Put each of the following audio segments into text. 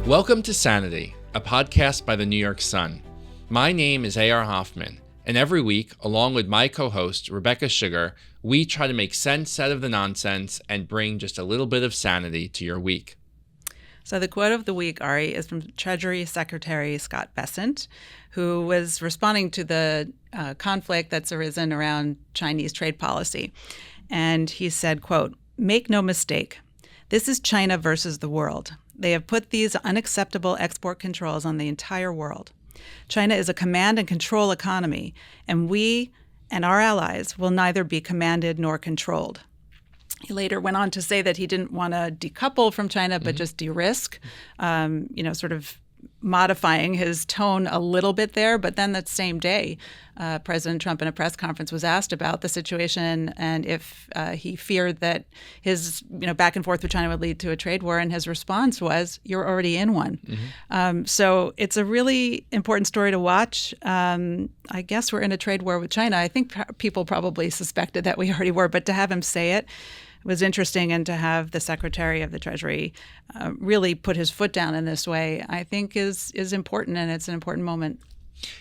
Welcome to Sanity, a podcast by the New York Sun. My name is A.R. Hoffman, and every week, along with my co-host, Rebecca Sugar, we try to make sense out of the nonsense and bring just a little bit of sanity to your week. So the quote of the week, Ari, is from Treasury Secretary Scott Bessent, who was responding to the conflict that's arisen around Chinese trade policy. And he said, quote, "Make no mistake, this is China versus the world. They have put these unacceptable export controls on the entire world. China is a command and control economy, and we and our allies will neither be commanded nor controlled." He later went on to say that he didn't want to decouple from China, but just de-risk, sort of modifying his tone a little bit there. But then that same day, President Trump in a press conference was asked about the situation and if he feared that his back and forth with China would lead to a trade war. And his response was, "You're already in one." So it's a really important story to watch. I guess we're in a trade war with China. I think people probably suspected that we already were, but to have him say it was interesting, and to have the Secretary of the Treasury really put his foot down in this way, I think is important, and it's an important moment.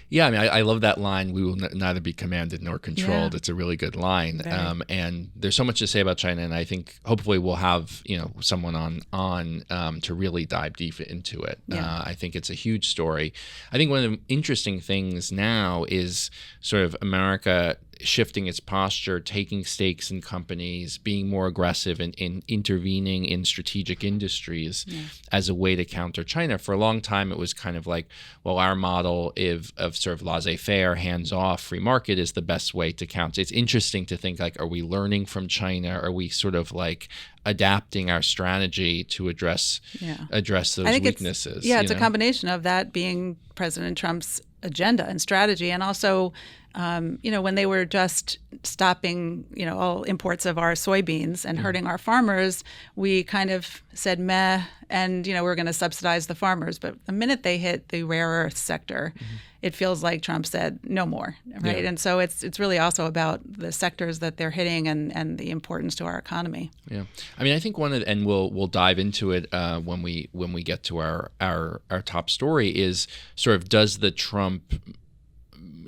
Yeah, I mean, I love that line, "We will neither be commanded nor controlled." Yeah. It's a really good line. And there's so much to say about China, and I think hopefully we'll have someone on to really dive deep into it. Yeah. I think it's a huge story. I think one of the interesting things now is sort of America shifting its posture, taking stakes in companies, being more aggressive in intervening in strategic industries as a way to counter China. For a long time, it was kind of like, well, our model of sort of laissez-faire, hands-off, free market is the best way to counter. It's interesting to think, like, are we learning from China? Are we sort of like adapting our strategy to address those weaknesses? It's a combination of that being President Trump's agenda and strategy, and also when they were just stopping, all imports of our soybeans and hurting our farmers, we kind of said meh, and we're going to subsidize the farmers. But the minute they hit the rare earth sector, it feels like Trump said no more, right? Yeah. And so it's really also about the sectors that they're hitting and the importance to our economy. Yeah, I mean, I think and we'll dive into it when we get to our top story, is sort of, does the Trump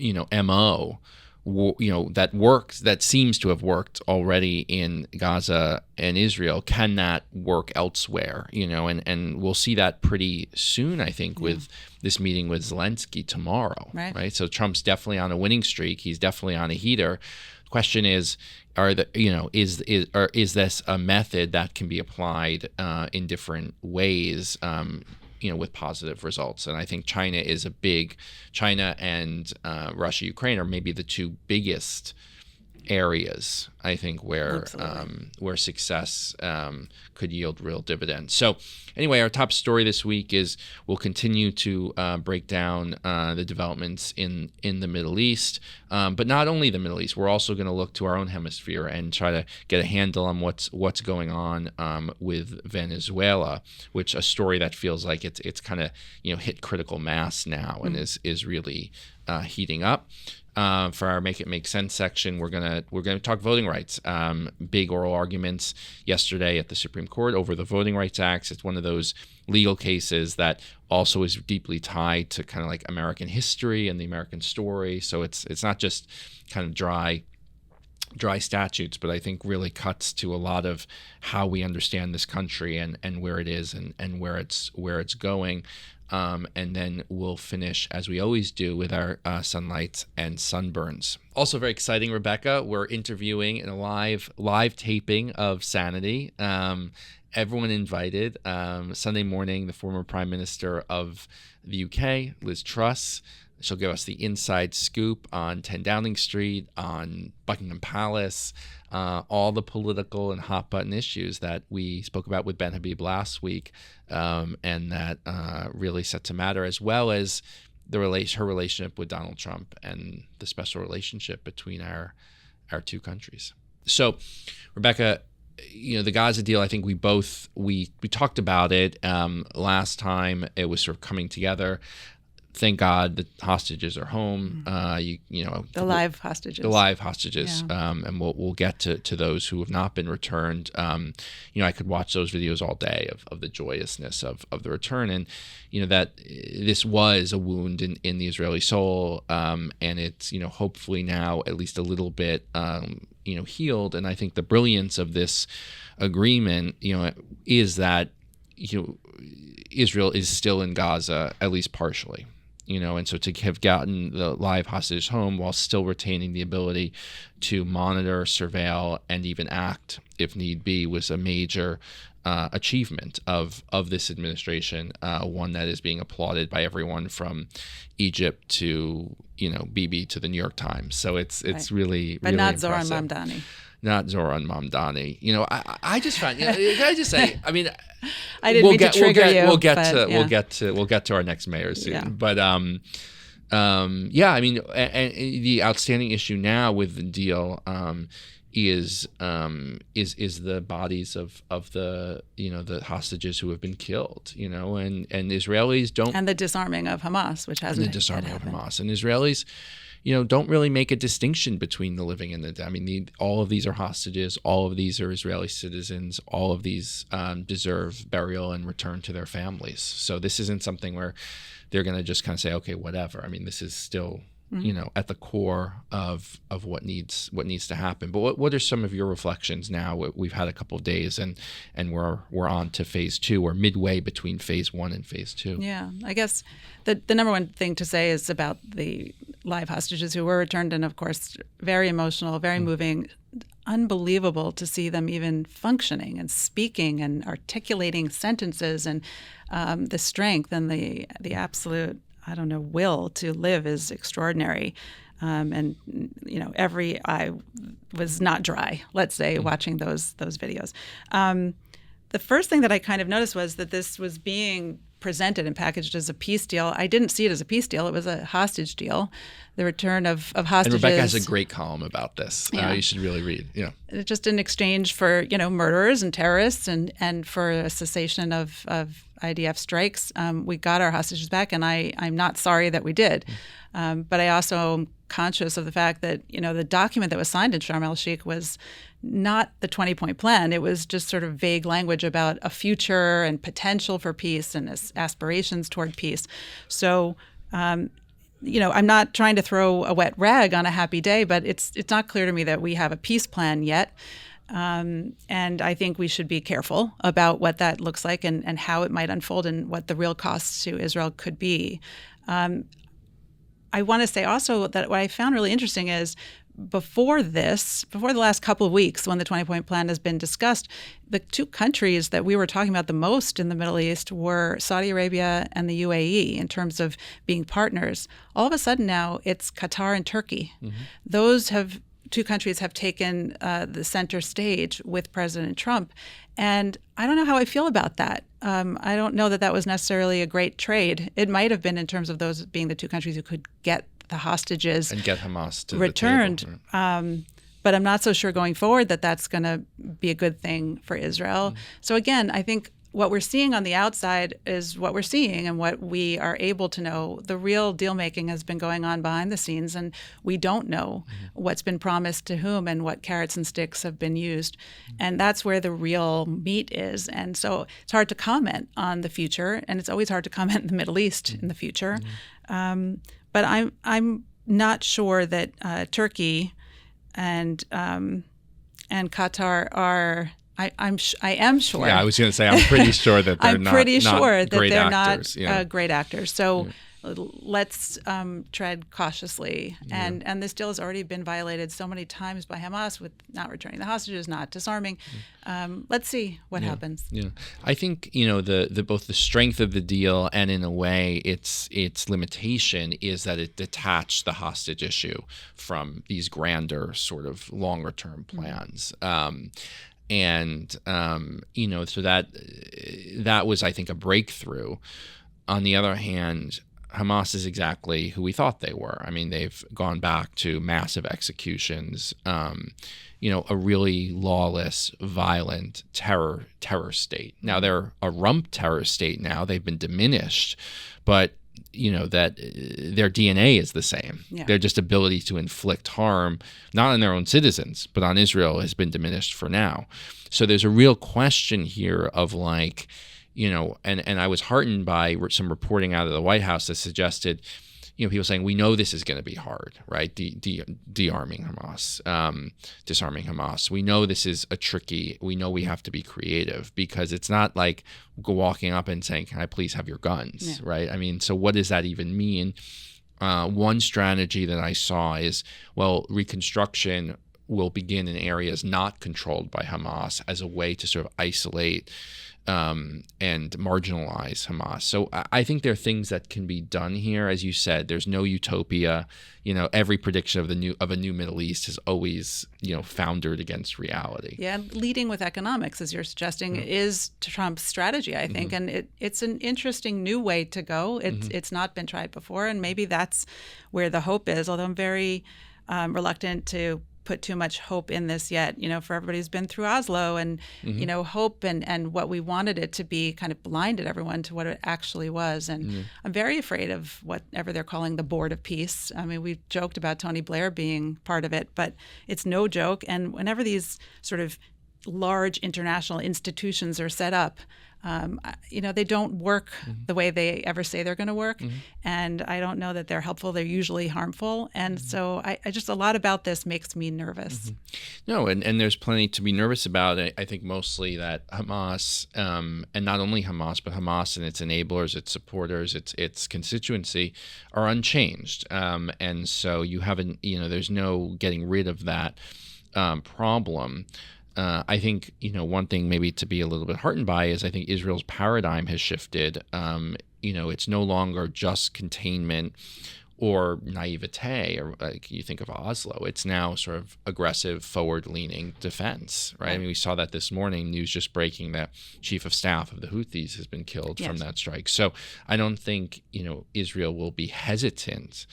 MO, that works, that seems to have worked already in Gaza and Israel, can that work elsewhere? And we'll see that pretty soon, I think, with this meeting with Zelensky tomorrow, right? So Trump's definitely on a winning streak. He's definitely on a heater. The question is, is this a method that can be applied in different ways? With positive results. And I think China and Russia, Ukraine are maybe the two biggest areas, I think, where success could yield real dividends. So anyway, our top story this week is we'll continue to break down the developments in the Middle East, but not only the Middle East. We're also going to look to our own hemisphere and try to get a handle on what's going on with Venezuela, which a story that feels like it's kind of hit critical mass now and is really heating up. For our Make It Make Sense section, we're gonna talk voting rights. Big oral arguments yesterday at the Supreme Court over the Voting Rights Act. It's one of those legal cases that also is deeply tied to kind of like American history and the American story. So it's not just kind of dry statutes, but I think really cuts to a lot of how we understand this country and where it is and where it's going. And then we'll finish, as we always do, with our sunlights and sunburns. Also very exciting, Rebecca, we're interviewing in a live taping of Sanity. Everyone invited. Sunday morning, the former Prime Minister of the UK, Liz Truss. She'll give us the inside scoop on 10 Downing Street, on Buckingham Palace, all the political and hot-button issues that we spoke about with Ben Habib last week, and that really set to matter, as well as her relationship with Donald Trump and the special relationship between our two countries. So, Rebecca, the Gaza deal, I think we talked about it last time. It was sort of coming together. thank God the hostages are home. The live hostages. The live hostages, and we'll get to those who have not been returned. I could watch those videos all day of the joyousness of the return, and that this was a wound in the Israeli soul, and it's hopefully now at least a little bit healed. And I think the brilliance of this agreement is that Israel is still in Gaza, at least partially. And so to have gotten the live hostages home while still retaining the ability to monitor, surveil, and even act if need be was a major achievement of this administration, one that is being applauded by everyone from Egypt to Bibi to the New York Times. So it's right. really, but really not impressive. Zohran Mamdani. Not Zohran Mamdani. I just find. Can I just say? I mean, I didn't mean to trigger you. We'll get to our next mayor soon. Yeah. But I mean, and the outstanding issue now with the deal is the bodies of the the hostages who have been killed. And Israelis don't, and the disarming of Hamas, which hasn't and the disarming yet of happened. Hamas, and Israelis don't really make a distinction between the living and the dead. I mean, all of these are hostages. All of these are Israeli citizens. All of these deserve burial and return to their families. So this isn't something where they're going to just kind of say, okay, whatever. I mean, this is still, at the core of what needs to happen. But what are some of your reflections now? We've had a couple of days, and we're on to phase 2. We're midway between phase 1 and phase 2. Yeah, I guess the number one thing to say is about the live hostages who were returned, and of course, very emotional, very moving, unbelievable to see them even functioning and speaking and articulating sentences, and the strength and the absolute, will to live is extraordinary. And every eye was not dry, let's say, watching those videos. The first thing that I kind of noticed was that this was being presented and packaged as a peace deal. I didn't see it as a peace deal. It was a hostage deal. The return of hostages. And Rebecca has a great column about this. Yeah. You should really read. Yeah. Just in exchange for, murderers and terrorists and for a cessation of IDF strikes. We got our hostages back, and I'm not sorry that we did. But I also am conscious of the fact that, the document that was signed in Sharm el-Sheikh was not the 20-point plan. It was just sort of vague language about a future and potential for peace and aspirations toward peace. So, I'm not trying to throw a wet rag on a happy day, but it's not clear to me that we have a peace plan yet. And I think we should be careful about what that looks like and how it might unfold and what the real costs to Israel could be. I want to say also that what I found really interesting is before the last couple of weeks when the 20-point plan has been discussed, the two countries that we were talking about the most in the Middle East were Saudi Arabia and the UAE in terms of being partners. All of a sudden now it's Qatar and Turkey. Those two countries have taken the center stage with President Trump. And I don't know how I feel about that. I don't know that was necessarily a great trade. It might have been in terms of those being the two countries who could get the hostages and get Hamas to returned. the table. But I'm not so sure going forward that that's going to be a good thing for Israel. So again, I think what we're seeing on the outside is what we're seeing and what we are able to know. The real deal making has been going on behind the scenes, and we don't know what's been promised to whom and what carrots and sticks have been used. And that's where the real meat is. And so it's hard to comment on the future, and it's always hard to comment in the Middle East in the future. But I'm not sure that Turkey and Qatar are. I am sure. Yeah, I was going to say I'm pretty sure that they're not great actors. Not great actors. So let's tread cautiously. And this deal has already been violated so many times by Hamas with not returning the hostages, not disarming. Let's see what happens. Yeah, I think the both the strength of the deal and in a way its limitation is that it detached the hostage issue from these grander sort of longer term plans. So that was, I think, a breakthrough. On the other hand, Hamas is exactly who we thought they were. I mean, they've gone back to massive executions, a really lawless, violent terror state. Now they're a rump terror state now. They've been diminished, but that their DNA is the same. Yeah. Their just ability to inflict harm, not on their own citizens, but on Israel, has been diminished for now. So there's a real question here of and I was heartened by some reporting out of the White House that suggested, people saying, we know this is going to be hard, right? Disarming Hamas. We know this is we know we have to be creative, because it's not like walking up and saying, can I please have your guns, right? I mean, so what does that even mean? One strategy that I saw is, reconstruction will begin in areas not controlled by Hamas as a way to sort of isolate and marginalize Hamas. So I think there are things that can be done here. As you said, there's no utopia. Every prediction of a new Middle East has always, foundered against reality. Yeah, and leading with economics, as you're suggesting, is Trump's strategy, I think. And it's an interesting new way to go. It's not been tried before, and maybe that's where the hope is, although I'm very reluctant to put too much hope in this yet, for everybody who's been through Oslo, and hope and what we wanted it to be kind of blinded everyone to what it actually was. And I'm very afraid of whatever they're calling the Board of Peace. I mean, we've joked about Tony Blair being part of it, but it's no joke. And whenever these sort of large international institutions are set up, they don't work the way they ever say they're going to work. And I don't know that they're helpful. They're usually harmful. And so I just, a lot about this makes me nervous. No, and there's plenty to be nervous about. I think mostly that Hamas, and not only Hamas, but Hamas and its enablers, its supporters, its constituency are unchanged. And so you haven't, there's no getting rid of that problem. I think, one thing maybe to be a little bit heartened by is I think Israel's paradigm has shifted. It's no longer just containment or naivete, or like you think of Oslo. It's now sort of aggressive, forward-leaning defense, right? I mean, we saw that this morning, news just breaking that chief of staff of the Houthis has been killed from that strike. So I don't think, Israel will be hesitant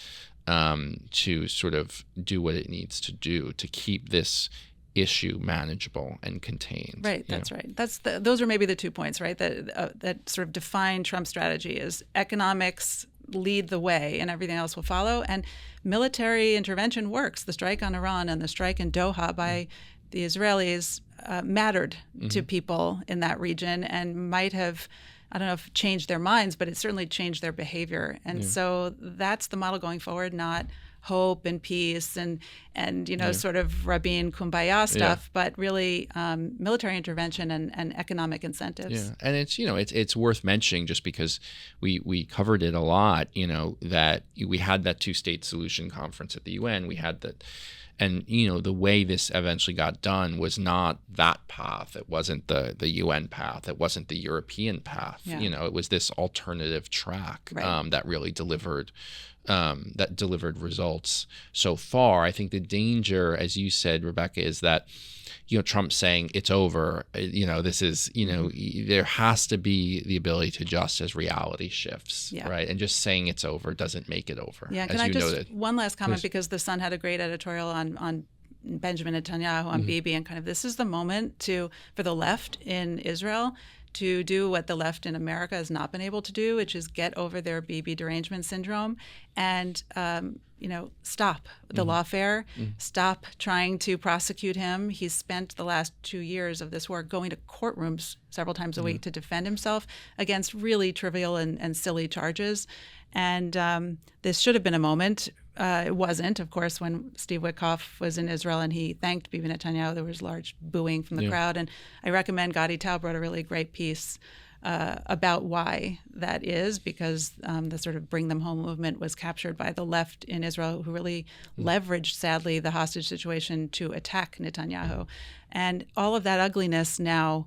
to sort of do what it needs to do to keep this issue manageable and contained. Right, that's right. Those are maybe the 2 points, right? That sort of define Trump's strategy is economics lead the way and everything else will follow, and military intervention works. The strike on Iran and the strike in Doha by the Israelis mattered to people in that region and might have, I don't know if changed their minds, but it certainly changed their behavior. And so that's the model going forward, not hope and peace and sort of Rabin Kumbaya stuff, but really military intervention and economic incentives. Yeah, and it's worth mentioning just because we covered it a lot. That we had that two-state solution conference at the UN. We had that. And, the way this eventually got done was not that path. It wasn't the UN path. It wasn't the European path. Yeah. It was this alternative track that really delivered results so far. I think the danger, as you said, Rebecca, is that, Trump saying it's over, this is, there has to be the ability to adjust as reality shifts, right? And just saying it's over doesn't make it over. Yeah, can I just, one last comment, because The Sun had a great editorial on Benjamin Netanyahu, on Bibi, and kind of this is the moment for the left in Israel to do what the left in America has not been able to do, which is get over their Bibi derangement syndrome and, stop the lawfare, stop trying to prosecute him. He's spent the last 2 years of this war going to courtrooms several times a week to defend himself against really trivial and silly charges. And this should have been a moment. It wasn't, of course, when Steve Witkoff was in Israel and he thanked Bibi Netanyahu. There was large booing from the crowd. And I recommend Gadi Taub wrote a really great piece about why that is, because the sort of bring them home movement was captured by the left in Israel, who really leveraged, sadly, the hostage situation to attack Netanyahu. And all of that ugliness now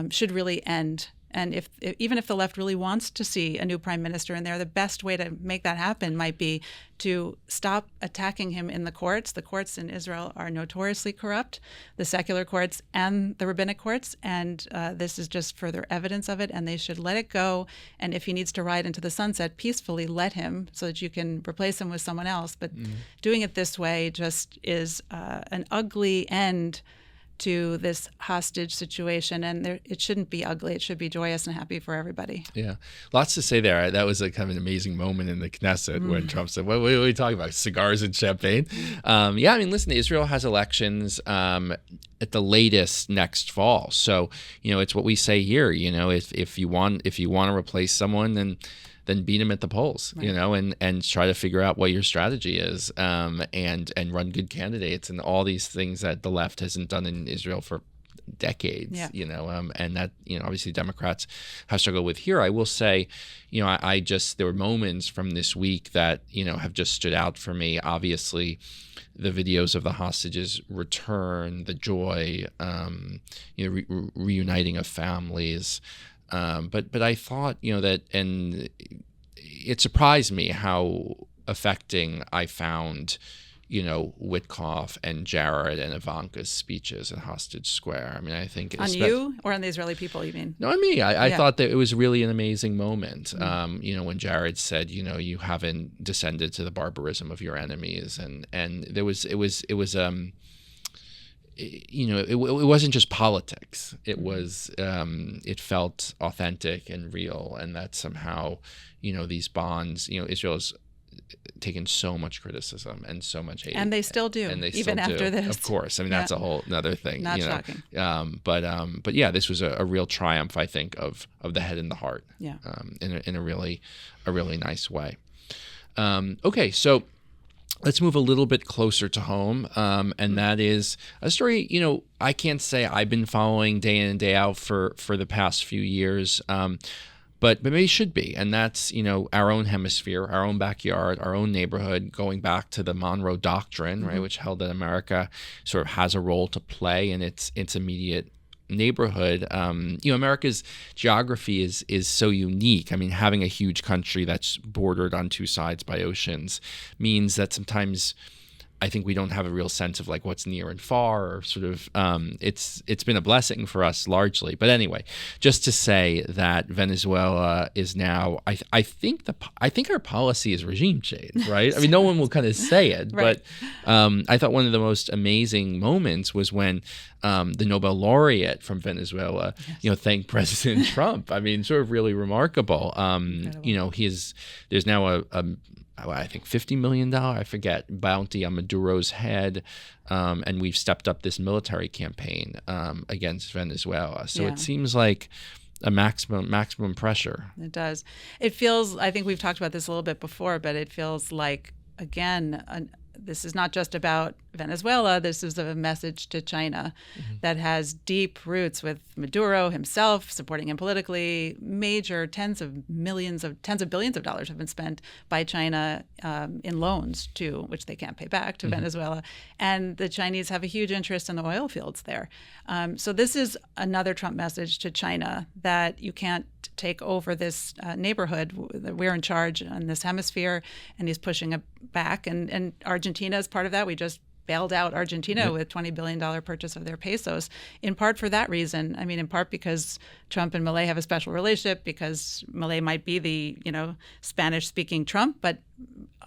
should really end. And even if the left really wants to see a new prime minister in there, the best way to make that happen might be to stop attacking him in the courts. The courts in Israel are notoriously corrupt, the secular courts and the rabbinic courts, and this is just further evidence of it, and they should let it go. And if he needs to ride into the sunset peacefully, let him, so that you can replace him with someone else. But doing it this way just is an ugly end to this hostage situation, and it shouldn't be ugly. It should be joyous and happy for everybody. Yeah, lots to say there. That was a kind of an amazing moment in the Knesset when Trump said, "What are we talking about? Cigars and champagne?" Yeah, I mean, listen, Israel has elections at the latest next fall, so it's what we say here. If you want to replace someone, then beat him at the polls, right. and try to figure out what your strategy is, and run good candidates and all these things that the left hasn't done in Israel for decades, and that, obviously Democrats have struggled with here. I will say, there were moments from this week that, have just stood out for me. Obviously, the videos of the hostages return, the joy, reuniting of families. But I thought, that, and it surprised me how affecting I found, Witkoff and Jared and Ivanka's speeches at Hostage Square. I mean, I think on you or on the Israeli people, you mean? No, on me. I thought that it was really an amazing moment. When Jared said, you haven't descended to the barbarism of your enemies, and it wasn't just politics. It was, it felt authentic and real, and that somehow, these bonds, Israel's taken so much criticism and so much hate, and they still do, and they even still after do. this. Of course, I mean that's a whole another thing. Not shocking. But yeah, this was a real triumph, I think, of the head and the heart. Yeah. In a really nice way. Okay, so let's move a little bit closer to home, and that is a story, I can't say I've been following day in and day out for the past few years, but maybe should be, and that's, our own hemisphere, our own backyard, our own neighborhood, going back to the Monroe Doctrine, right, which held that America sort of has a role to play in its immediate neighborhood. America's geography is so unique. I mean, having a huge country that's bordered on two sides by oceans means that sometimes I think we don't have a real sense of like what's near and far, or sort of it's been a blessing for us largely. But anyway, just to say that Venezuela is now, I think our policy is regime change, right? I mean, no one will kind of say it, right. But I thought one of the most amazing moments was when the Nobel laureate from Venezuela, thanked President Trump. I mean, sort of really remarkable. There's now I think $50 million, I forget, bounty on Maduro's head, and we've stepped up this military campaign against Venezuela. So it seems like a maximum pressure. It does. It feels, I think we've talked about this a little bit before, but it feels like, again, this is not just about Venezuela. This is a message to China that has deep roots with Maduro himself, supporting him politically. Major tens of billions of dollars have been spent by China in loans which they can't pay back to Venezuela. And the Chinese have a huge interest in the oil fields there. So this is another Trump message to China that you can't take over this neighborhood. We're in charge in this hemisphere, and he's pushing it back. And Argentina is part of that. We just bailed out Argentina with $20 billion purchase of their pesos, in part for that reason. I mean, in part because Trump and Milei have a special relationship, because Milei might be the, Spanish-speaking Trump, but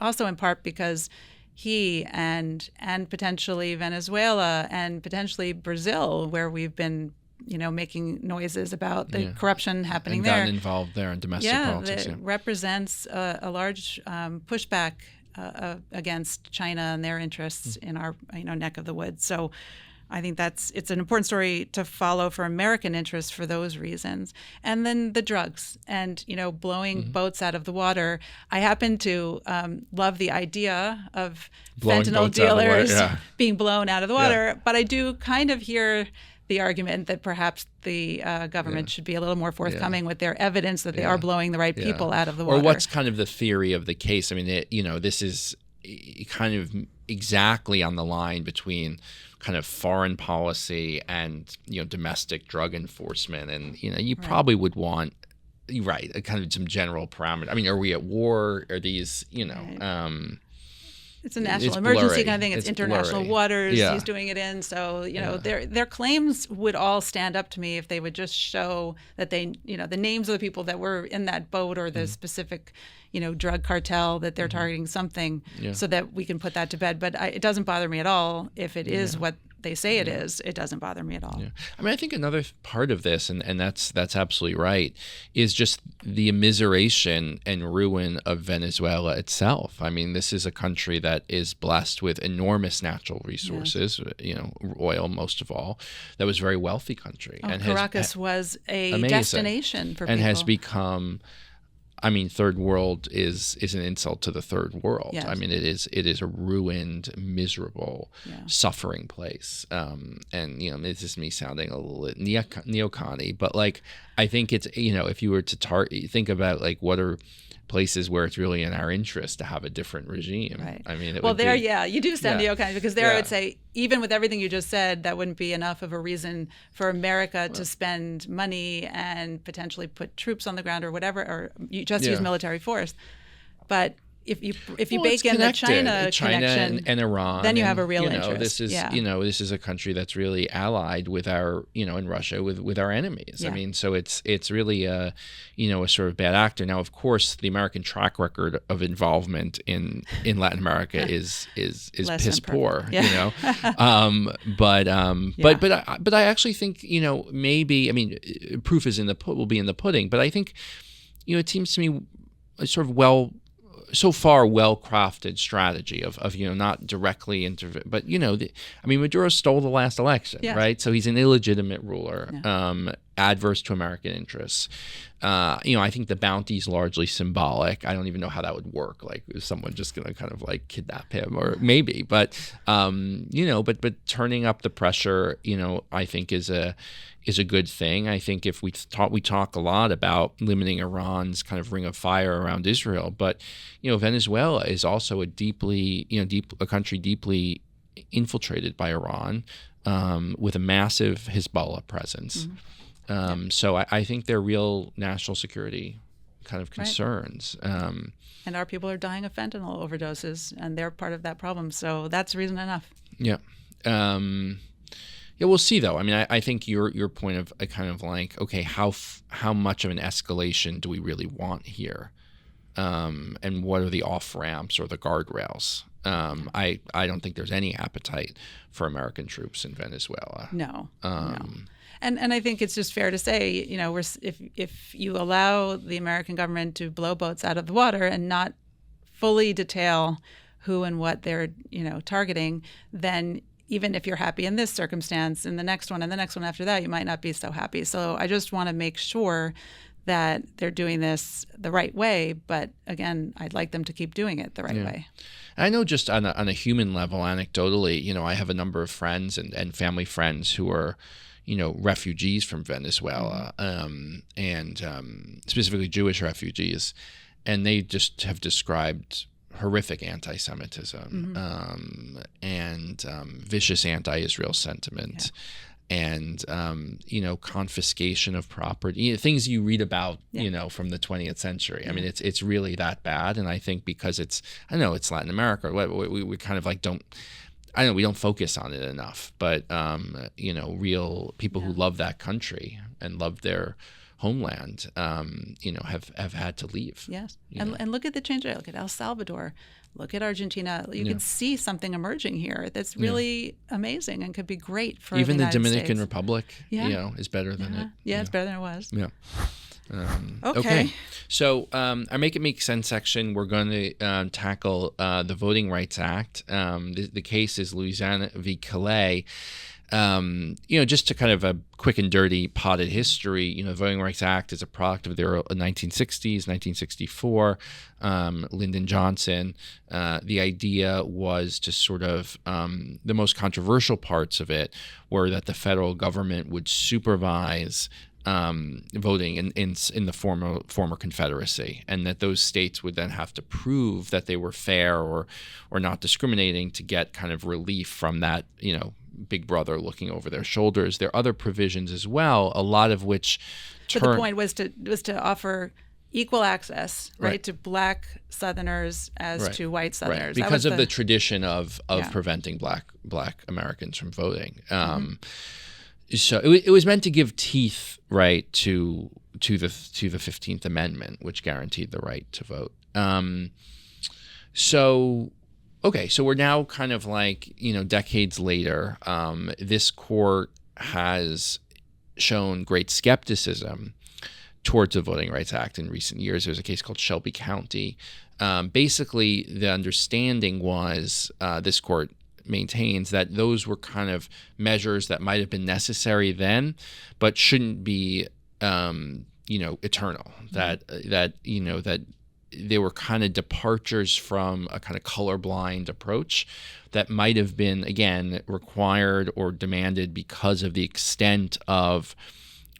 also in part because he and potentially Venezuela and potentially Brazil, where we've been making noises about the corruption happening there. Gotten involved there in domestic politics. It represents a large pushback against China and their interests in our neck of the woods. So I think it's an important story to follow for American interests for those reasons. And then the drugs and, blowing boats out of the water. I happen to love the idea of blowing fentanyl dealers being blown out of the water, but I do kind of hear the argument that perhaps the government should be a little more forthcoming with their evidence that they are blowing the right people out of the water. Or what's kind of the theory of the case? I mean, this is kind of exactly on the line between kind of foreign policy and, domestic drug enforcement. And, you probably would want, a kind of some general parameter. I mean, are we at war? Are these, It's a national emergency kind of thing. It's international blurry. waters he's doing it in. So, their claims would all stand up to me if they would just show that they, the names of the people that were in that boat or the specific, drug cartel that they're targeting something so that we can put that to bed. But it doesn't bother me at all if it is what they say it is, it doesn't bother me at all. Yeah. I mean, I think another part of this, and that's absolutely right, is just the immiseration and ruin of Venezuela itself. I mean, this is a country that is blessed with enormous natural resources, oil most of all, that was a very wealthy country. And Caracas was a amazing destination for people. And has become... I mean, third world is an insult to the third world. Yes. I mean, it is a ruined, miserable, suffering place. And this is me sounding a little neocon-y, but like, I think it's, if you were to think about like what are places where it's really in our interest to have a different regime. Right. I mean, you do sound neocon, because I would say, even with everything you just said, that wouldn't be enough of a reason for America to spend money and potentially put troops on the ground or whatever, or you just use military force. But if you bake in the China connection and Iran, then you have a real interest. This is this is a country that's really allied with our in Russia with our enemies. Yeah. I mean, so it's really a sort of bad actor. Now, of course, the American track record of involvement in Latin America is piss poor. Yeah. But I actually think maybe, I mean, proof is will be in the pudding. But I think it seems to me a sort of so far well-crafted strategy of not directly but Maduro stole the last election, right? So he's an illegitimate ruler, adverse to American interests. I think the bounty is largely symbolic. I don't even know how that would work. Like, is someone just going to kind of like kidnap him, or maybe? But but turning up the pressure, I think is a good thing. I think if we talk a lot about limiting Iran's kind of ring of fire around Israel, but Venezuela is also a country deeply infiltrated by Iran, with a massive Hezbollah presence. Mm-hmm. So I think they're real national security kind of concerns. Right. And our people are dying of fentanyl overdoses, and they're part of that problem. So that's reason enough. Yeah. Yeah, we'll see though. I mean, I think your point of a kind of like, okay, how much of an escalation do we really want here, and what are the off ramps or the guardrails? I don't think there's any appetite for American troops in Venezuela. No. No. And I think it's just fair to say, if you allow the American government to blow boats out of the water and not fully detail who and what they're targeting, then even if you're happy in this circumstance, in the next one and the next one after that, you might not be so happy. So I just want to make sure that they're doing this the right way. But again, I'd like them to keep doing it the right way. I know, just on a human level, anecdotally, I have a number of friends and family friends who are, refugees from Venezuela, and specifically Jewish refugees, and they just have described horrific anti-Semitism, and vicious anti-Israel sentiment, and confiscation of property, things you read about, from the 20th century. I mean, it's really that bad, and I think because it's Latin America, we kind of like we don't focus on it enough, but real people who love that country and love their homeland, have had to leave. Yes, and look at the change. Look at El Salvador. Look at Argentina. You can see something emerging here that's really amazing and could be great for even the United Dominican States. Republic. Is better than it. Yeah, it's better than it was. Yeah. Okay. So our Make It Make Sense section, we're going to tackle the Voting Rights Act. The case is Louisiana v. Calais. Just to kind of a quick and dirty potted history, the Voting Rights Act is a product of the 1960s, 1964, Lyndon Johnson. The idea was to sort of, the most controversial parts of it were that the federal government would supervise voting in the former Confederacy, and that those states would then have to prove that they were fair or not discriminating to get kind of relief from that, Big Brother looking over their shoulders. There are other provisions as well, a lot of which But the point was to offer equal access, right, to black Southerners as to white Southerners. Because of the tradition of preventing black Americans from voting. So it was meant to give teeth, right, to the 15th Amendment, which guaranteed the right to vote. Okay, so we're now kind of like, decades later. This court has shown great skepticism towards the Voting Rights Act in recent years. There's a case called Shelby County. Basically, the understanding was this court maintains that those were kind of measures that might have been necessary then, but shouldn't be, eternal. That they were kind of departures from a kind of colorblind approach that might have been, again, required or demanded because of the extent of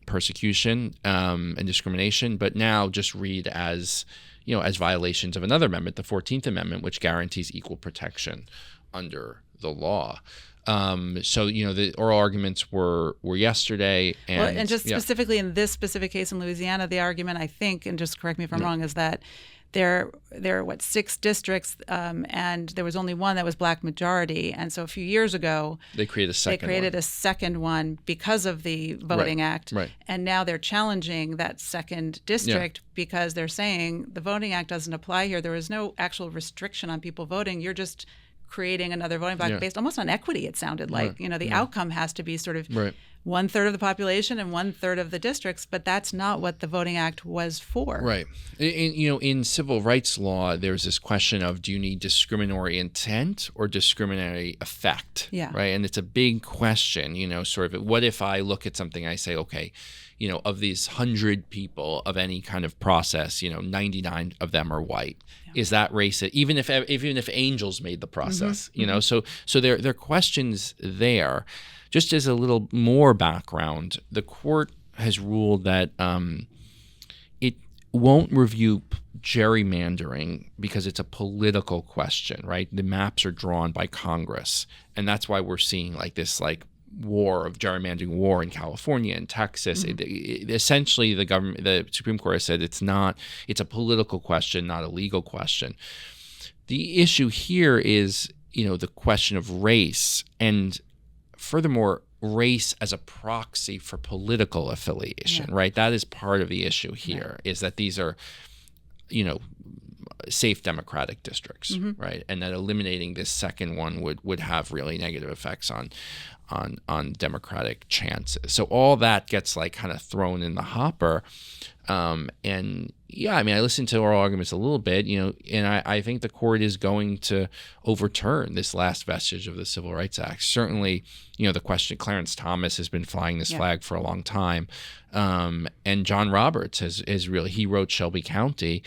persecution and discrimination, but now just read as violations of another amendment, the 14th Amendment, which guarantees equal protection under the law. So the oral arguments were yesterday, and just specifically in this specific case in Louisiana, the argument, I think, and just correct me if I'm wrong, is that there are 6 districts, and there was only one that was black majority, and so a few years ago they created a second one because of the Voting Act, and now they're challenging that second district because they're saying the Voting Act doesn't apply here. There is no actual restriction on people voting. You're just creating another voting block based almost on equity. It sounded like the outcome has to be sort of 1/3 of the population and 1/3 of the districts, but that's not what the Voting Act was for. Right. In civil rights law, there's this question of, do you need discriminatory intent or discriminatory effect? Yeah. Right. And it's a big question, sort of, what if I look at something, I say, okay, of these 100 people of any kind of process, 99 of them are white. Yeah. Is that racist? Even if angels made the process, so there are questions there. Just as a little more background, the court has ruled that it won't review gerrymandering because it's a political question, right? The maps are drawn by Congress, and that's why we're seeing gerrymandering war in California and Texas. Essentially, the Supreme Court has said it's a political question, not a legal question. The issue here is, the question of race, and furthermore, race as a proxy for political affiliation, right? That is part of the issue here, is that these are, safe democratic districts, right? And that eliminating this second one would have really negative effects on democratic chances. So all that gets kind of thrown in the hopper. I listened to oral arguments a little bit, and I think the court is going to overturn this last vestige of the Civil Rights Act. Certainly, the question, Clarence Thomas has been flying this flag for a long time. And John Roberts he wrote Shelby County,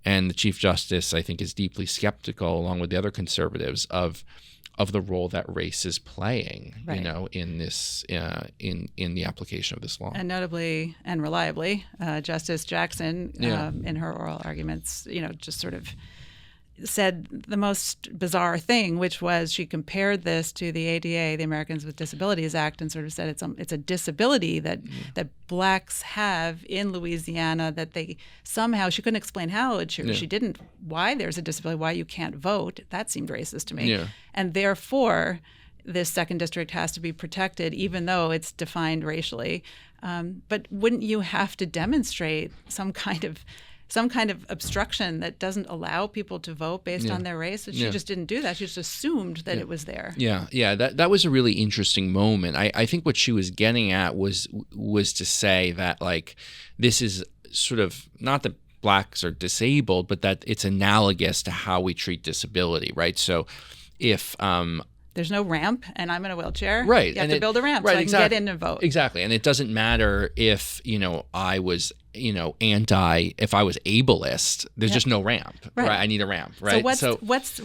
and the Chief Justice, I think, is deeply skeptical, along with the other conservatives, of the role that race is playing, in this in the application of this law. And notably and reliably, Justice Jackson, in her oral arguments, just sort of said the most bizarre thing, which was she compared this to the ADA, the Americans with Disabilities Act, and sort of said it's a disability that blacks have in Louisiana that they somehow, she couldn't explain how, she didn't, why there's a disability, why you can't vote. That seemed racist to me. Yeah. And therefore, this second district has to be protected, even though it's defined racially. But wouldn't you have to demonstrate some kind of obstruction that doesn't allow people to vote based on their race? She just didn't do that. She just assumed that it was there. That was a really interesting moment. I think what she was getting at was to say that this is sort of not that blacks are disabled, but that it's analogous to how we treat disability, right? So if there's no ramp and I'm in a wheelchair, right, you have to build a ramp so I can get in and vote. Exactly. And it doesn't matter if I was if I was ableist, there's just no ramp, right? I need a ramp, right? So what's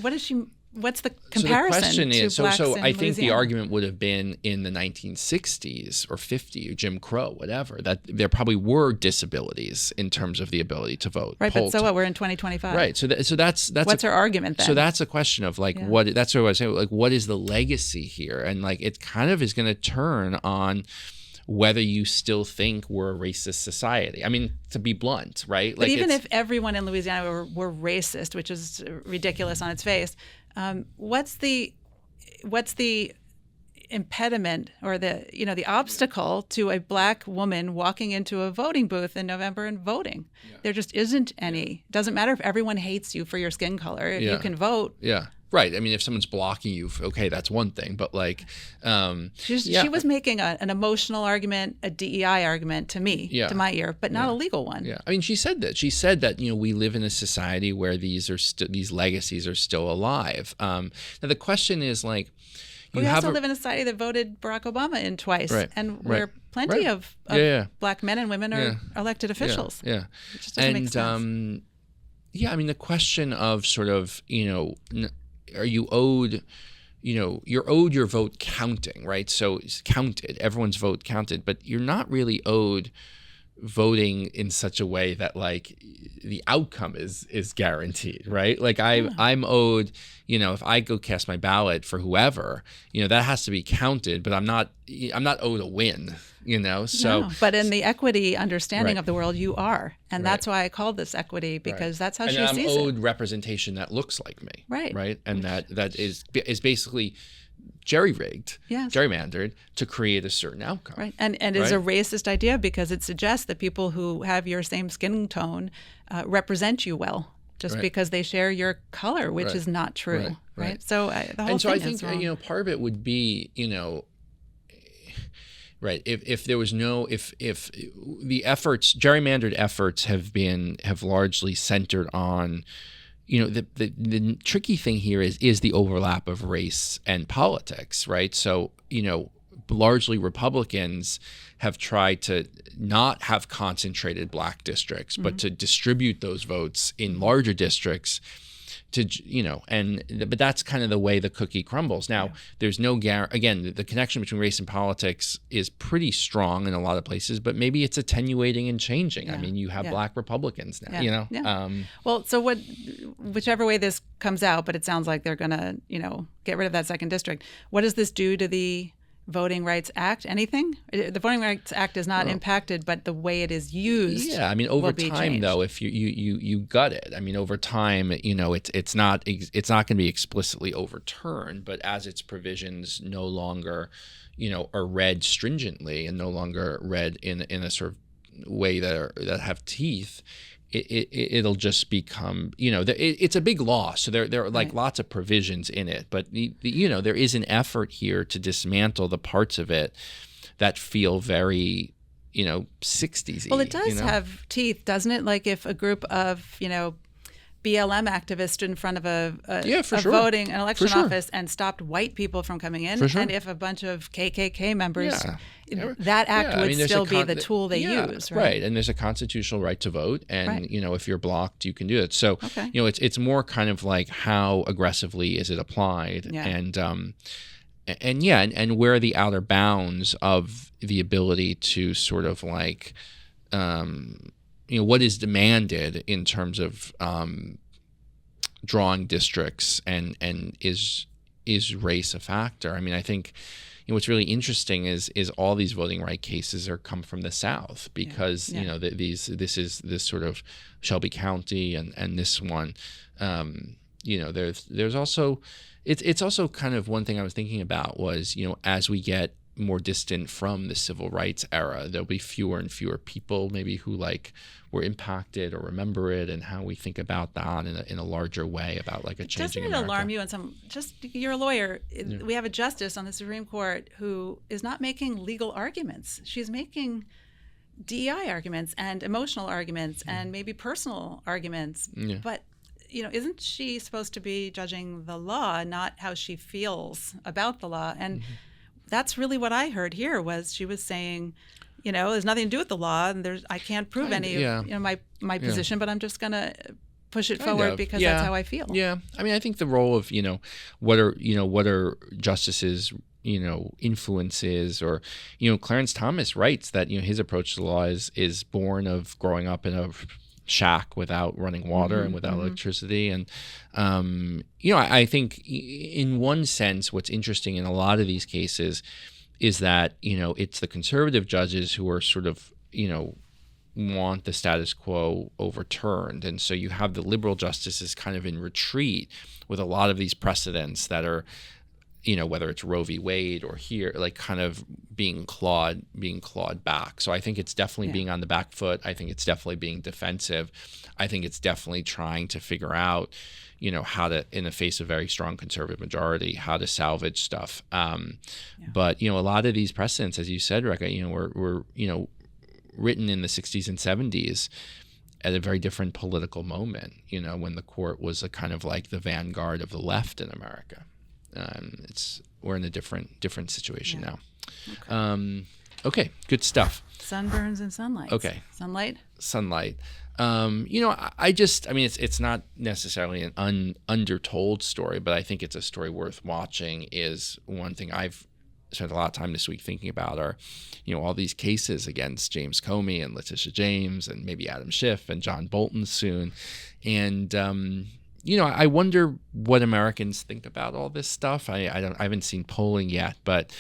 the comparison? So the question is, blacks so I think Louisiana? the argument would have been in the 1960s or 50, or Jim Crow, whatever, that there probably were disabilities in terms of the ability to vote. Right, but so what? We're in 2025. Right. So that's what's her argument then? So that's a question of what. That's what I was saying. What is the legacy here? And it kind of is going to turn on whether you still think we're a racist society. I mean, to be blunt, right? But even if everyone in Louisiana were racist, which is ridiculous on its face, what's the impediment or the obstacle to a black woman walking into a voting booth in November and voting? There just isn't any. Doesn't matter if everyone hates you for your skin color. If you can vote, Right. I mean, if someone's blocking you, okay, that's one thing. But like, she was making an emotional argument, a DEI argument to me, to my ear, but not a legal one. Yeah. I mean, she said that. She said that, we live in a society where these legacies are still alive. Now, the question is like, we also live in a society that voted Barack Obama in twice, and where plenty of black men and women are elected officials. Yeah. It just doesn't make sense. I mean, the question of sort of, are you owed, you're owed your vote counting, right? So it's counted, everyone's vote counted, but you're not really owed voting in such a way that like the outcome is guaranteed, right? Like I'm owed, if I go cast my ballot for whoever, that has to be counted, but I'm not owed a win, so. No, but in the equity understanding of the world, you are, and that's why I called this equity, because that's how she sees it. I'm owed representation that looks like me, right, and that is basically jerry-rigged, gerrymandered to create a certain outcome. Right, and is a racist idea because it suggests that people who have your same skin tone represent you well, just because they share your color, which is not true, right? So the whole thing is wrong. I think part of it would be, right, if there was if the gerrymandered efforts have largely centered on, the tricky thing here is the overlap of race and politics, right? So, largely Republicans have tried to not have concentrated black districts, but to distribute those votes in larger districts but that's kind of the way the cookie crumbles. Now, there's no again, the connection between race and politics is pretty strong in a lot of places, but maybe it's attenuating and changing. Yeah. I mean, you have black Republicans now, Well, so whichever way this comes out, but it sounds like they're going to, get rid of that second district. What does this do to the Voting Rights Act? Anything? The Voting Rights Act is not impacted, but the way it is used. Yeah, I mean, over time, though, if you gut it, I mean, over time, it's not going to be explicitly overturned, but as its provisions no longer, are read stringently and no longer read in a sort of way that have teeth, it'll just become, it's a big law. So there are like lots of provisions in it, but there is an effort here to dismantle the parts of it that feel very, 60s-y. Well, it does have teeth, doesn't it? Like if a group of, BLM activists stood in front of an election office and stopped white people from coming in, and if a bunch of KKK members, that act would still be the tool they use, right? And there's a constitutional right to vote, and if you're blocked, you can do it. So it's more kind of like how aggressively is it applied, and where are the outer bounds of the ability to sort of like. What is demanded in terms of drawing districts, and is race a factor? I mean, I think what's really interesting is all these voting right cases come from the South, because this sort of Shelby County and this one, there's also it's also kind of one thing I was thinking about was as we get more distant from the civil rights era, there'll be fewer and fewer people maybe who were impacted or remember it, and how we think about that in a larger way about like a changing America. Doesn't it alarm you you're a lawyer, we have a justice on the Supreme Court who is not making legal arguments. She's making DEI arguments and emotional arguments and maybe personal arguments. But isn't she supposed to be judging the law, not how she feels about the law? And that's really what I heard here was she was saying, there's nothing to do with the law, and I can't prove any of my position, but I'm just going to push it forward because that's how I feel. Yeah, I mean, I think the role of what are justices influences, or Clarence Thomas writes that his approach to the law is born of growing up in a shack without running water and without electricity, and I think in one sense what's interesting in a lot of these cases is that it's the conservative judges who are sort of want the status quo overturned, and so you have the liberal justices kind of in retreat with a lot of these precedents that are whether it's Roe v. Wade or here, like kind of being clawed back. So I think it's definitely being on the back foot. I think it's definitely being defensive. I think it's definitely trying to figure out, how to, in the face of a very strong conservative majority, how to salvage stuff. But, a lot of these precedents, as you said, Rekha, were written in the 60s and 70s at a very different political moment, when the court was a kind of like the vanguard of the left in America. We're in a different situation now. Okay, good stuff. Sunburns and sunlight. Okay. Sunlight. It's not necessarily an undertold story, but I think it's a story worth watching. Is one thing I've spent a lot of time this week thinking about are, all these cases against James Comey and Letitia James and maybe Adam Schiff and John Bolton soon. And, I wonder what Americans think about all this stuff. I haven't seen polling yet, but,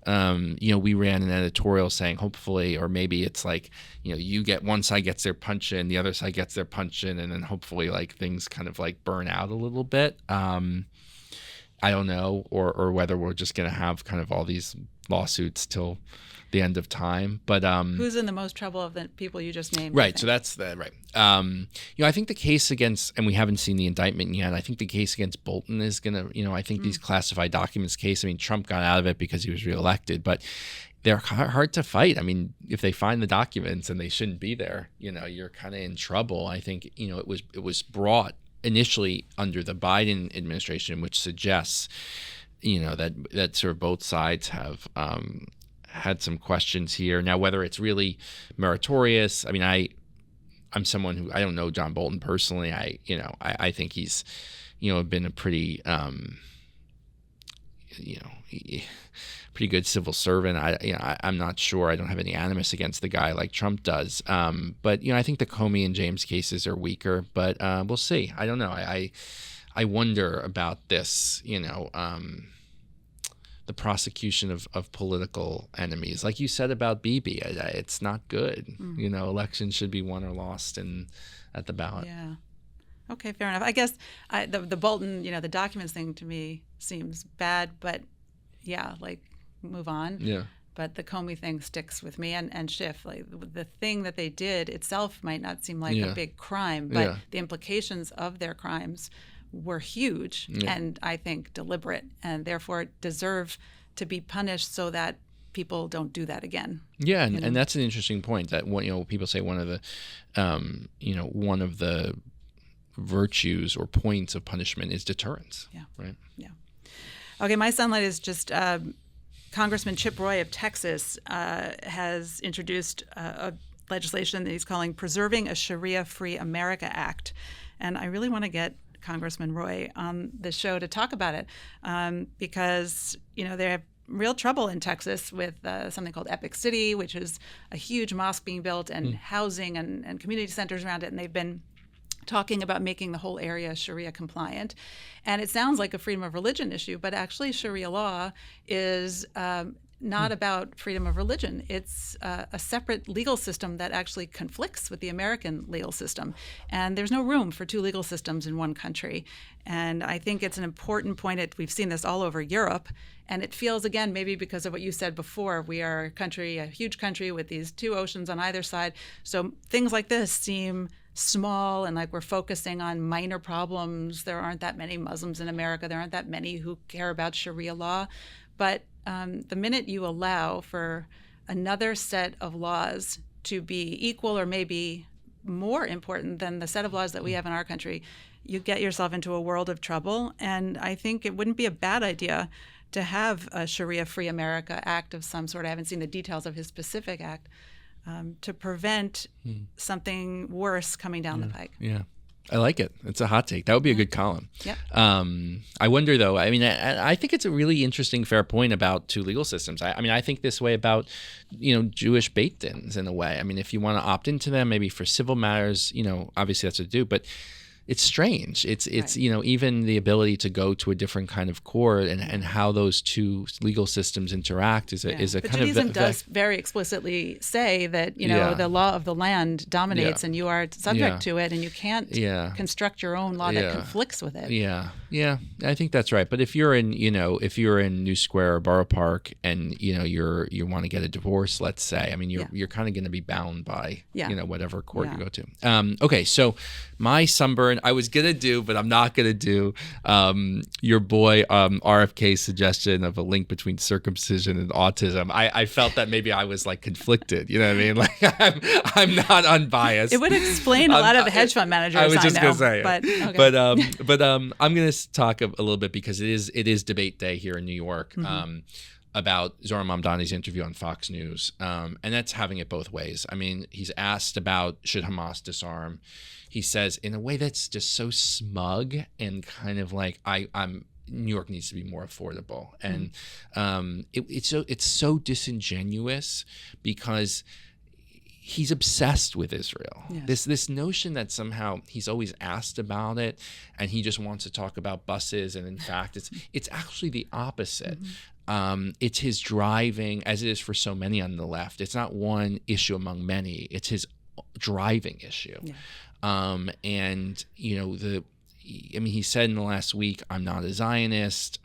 we ran an editorial saying hopefully, or maybe it's like, you get one side gets their punch in, the other side gets their punch in, and then hopefully like things kind of like burn out a little bit. I don't know, or whether we're just going to have kind of all these lawsuits till the end of time. But who's in the most trouble of the people you just named? Right. So that's right. I think the case against, and we haven't seen the indictment yet, I think the case against Bolton is going to, I think these classified documents case, Trump got out of it because he was reelected, but they're hard to fight. If they find the documents and they shouldn't be there, you're kind of in trouble. I think, it was brought initially under the Biden administration, which suggests, that sort of both sides have had some questions here. Now, whether it's really meritorious, I'm someone who, I don't know John Bolton personally. I think he's, been a pretty, pretty good civil servant. I'm not sure. I don't have any animus against the guy like Trump does. But I think the Comey and James cases are weaker. But we'll see. I don't know. I wonder about this. The prosecution of political enemies, like you said about Bibi. It's not good. Elections should be won or lost at the ballot. Yeah. Okay, fair enough. I guess the Bolton, the documents thing to me seems bad, but yeah, like move on. Yeah. But the Comey thing sticks with me, and Schiff, like the thing that they did itself might not seem like a big crime, but the implications of their crimes were huge and I think deliberate, and therefore deserve to be punished so that people don't do that again. Yeah, and that's an interesting point. That people say one of the virtues or points of punishment is deterrence. Yeah. Right. Yeah. Okay, my sunlight is just Congressman Chip Roy of Texas has introduced a legislation that he's calling "Preserving a Sharia-Free America Act," and I really want to get Congressman Roy on the show to talk about it because they have real trouble in Texas with something called Epic City, which is a huge mosque being built and housing and community centers around it, and they've been talking about making the whole area Sharia compliant. And it sounds like a freedom of religion issue, but actually Sharia law is not about freedom of religion. It's a separate legal system that actually conflicts with the American legal system. And there's no room for two legal systems in one country. And I think it's an important point. We've seen this all over Europe. And it feels, again, maybe because of what you said before, we are a huge country with these two oceans on either side. So things like this seem small and like we're focusing on minor problems. There aren't that many Muslims in America. There aren't that many who care about Sharia law. But the minute you allow for another set of laws to be equal or maybe more important than the set of laws that we have in our country, you get yourself into a world of trouble. And I think it wouldn't be a bad idea to have a Sharia-Free America Act of some sort. I haven't seen the details of his specific act to prevent something worse coming down the pike. Yeah. I like it. It's a hot take. That would be a good column. Yep. I wonder, though, I think it's a really interesting, fair point about two legal systems. I think this way about, Jewish beit-ins in a way. If you want to opt into them, maybe for civil matters, obviously that's what to do. But it's strange. It's Right. even the ability to go to a different kind of court and how those two legal systems interact is a But kind Judaism of does very explicitly say that Yeah. the law of the land dominates, Yeah. and you are subject Yeah. to it, and you can't Yeah. construct your own law that Yeah. conflicts with it. Yeah, I think that's right. But if you're in New Square or Borough Park and you want to get a divorce, let's say, I mean, you're kind of going to be bound by whatever court you go to. Okay, so my sunburn, I was gonna do, but I'm not gonna do your boy RFK's suggestion of a link between circumcision and autism. I felt that maybe I was like conflicted. You know what I mean? Like I'm not unbiased. It would explain a lot of the hedge fund managers I was just know. gonna say, but okay. but I'm gonna talk a little bit because it is debate day here in New York. About Zohran Mamdani's interview on Fox News, and that's having it both ways. I mean, he's asked about should Hamas disarm. He says in a way that's just so smug and kind of like New York needs to be more affordable, and it's so disingenuous because he's obsessed with Israel. Yes. This notion that somehow he's always asked about it and he just wants to talk about buses, and in fact it's actually the opposite. It's his driving, as it is for so many on the left. It's not one issue among many. It's his driving issue. And he said in the last week, I'm not a Zionist.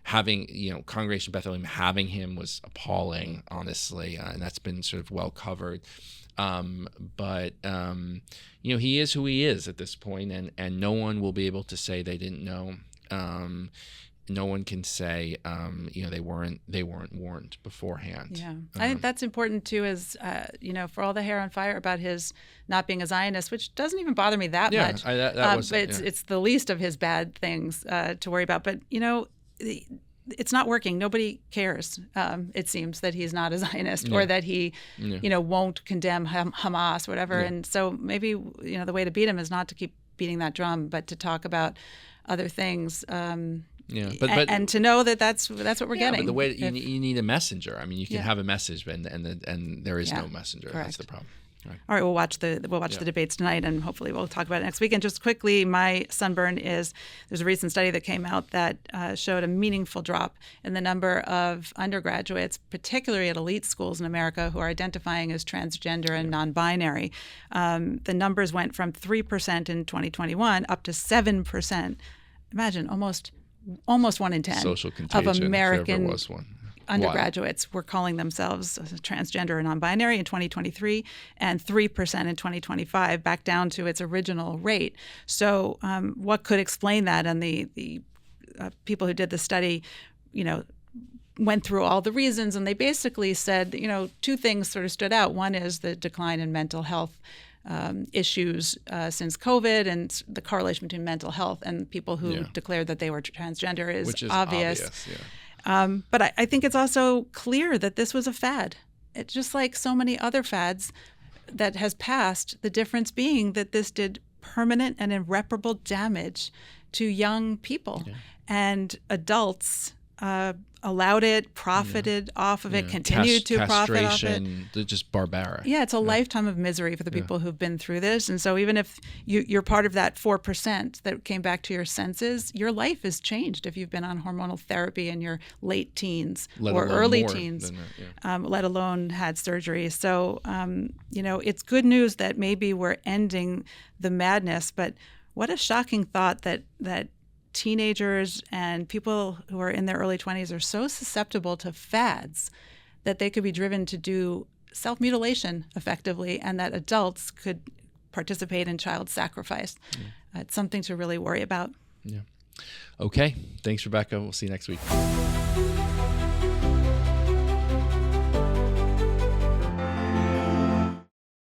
Having Congregation Bethlehem having him was appalling, honestly, and that's been sort of well covered. But he is who he is at this point, and no one will be able to say they didn't know. No one can say they weren't warned beforehand. Yeah, I think that's important too. Is for all the hair on fire about his not being a Zionist, which doesn't even bother me that much. But it's the least of his bad things to worry about. But it's not working. Nobody cares. It seems that he's not a Zionist or that he won't condemn Hamas, whatever. And so maybe the way to beat him is not to keep beating that drum, but to talk about other things. But and to know that that's what we're getting. But the way you need a messenger. I mean, you can have a message, and there is no messenger. Correct. That's the problem. All right, we'll watch the debates tonight, and hopefully we'll talk about it next week. And just quickly, my sunburn is there's a recent study that came out that showed a meaningful drop in the number of undergraduates, particularly at elite schools in America, who are identifying as transgender and non-binary. The numbers went from 3% in 2021 up to 7%. Imagine almost 1 in 10 Social contagion, of American if there was one. undergraduates were calling themselves transgender or non-binary in 2023, and 3% in 2025, back down to its original rate. So what could explain that? And the people who did the study, went through all the reasons, and they basically said, two things sort of stood out. One is the decline in mental health issues since COVID, and the correlation between mental health and people who declared that they were transgender is obvious. But I think it's also clear that this was a fad. It's just like so many other fads that has passed, the difference being that this did permanent and irreparable damage to young people. And adults allowed it, profited off of it, continued to profit off it. They're just barbaric. Yeah, it's a lifetime of misery for the people who've been through this. And so even if you're part of that 4% that came back to your senses, your life is changed if you've been on hormonal therapy in your late teens or early teens, let alone had surgery. So, it's good news that maybe we're ending the madness, but what a shocking thought that teenagers and people who are in their early 20s are so susceptible to fads that they could be driven to do self-mutilation effectively, and that adults could participate in child sacrifice. It's something to really worry about. Okay. Thanks, Rebecca. We'll see you next week.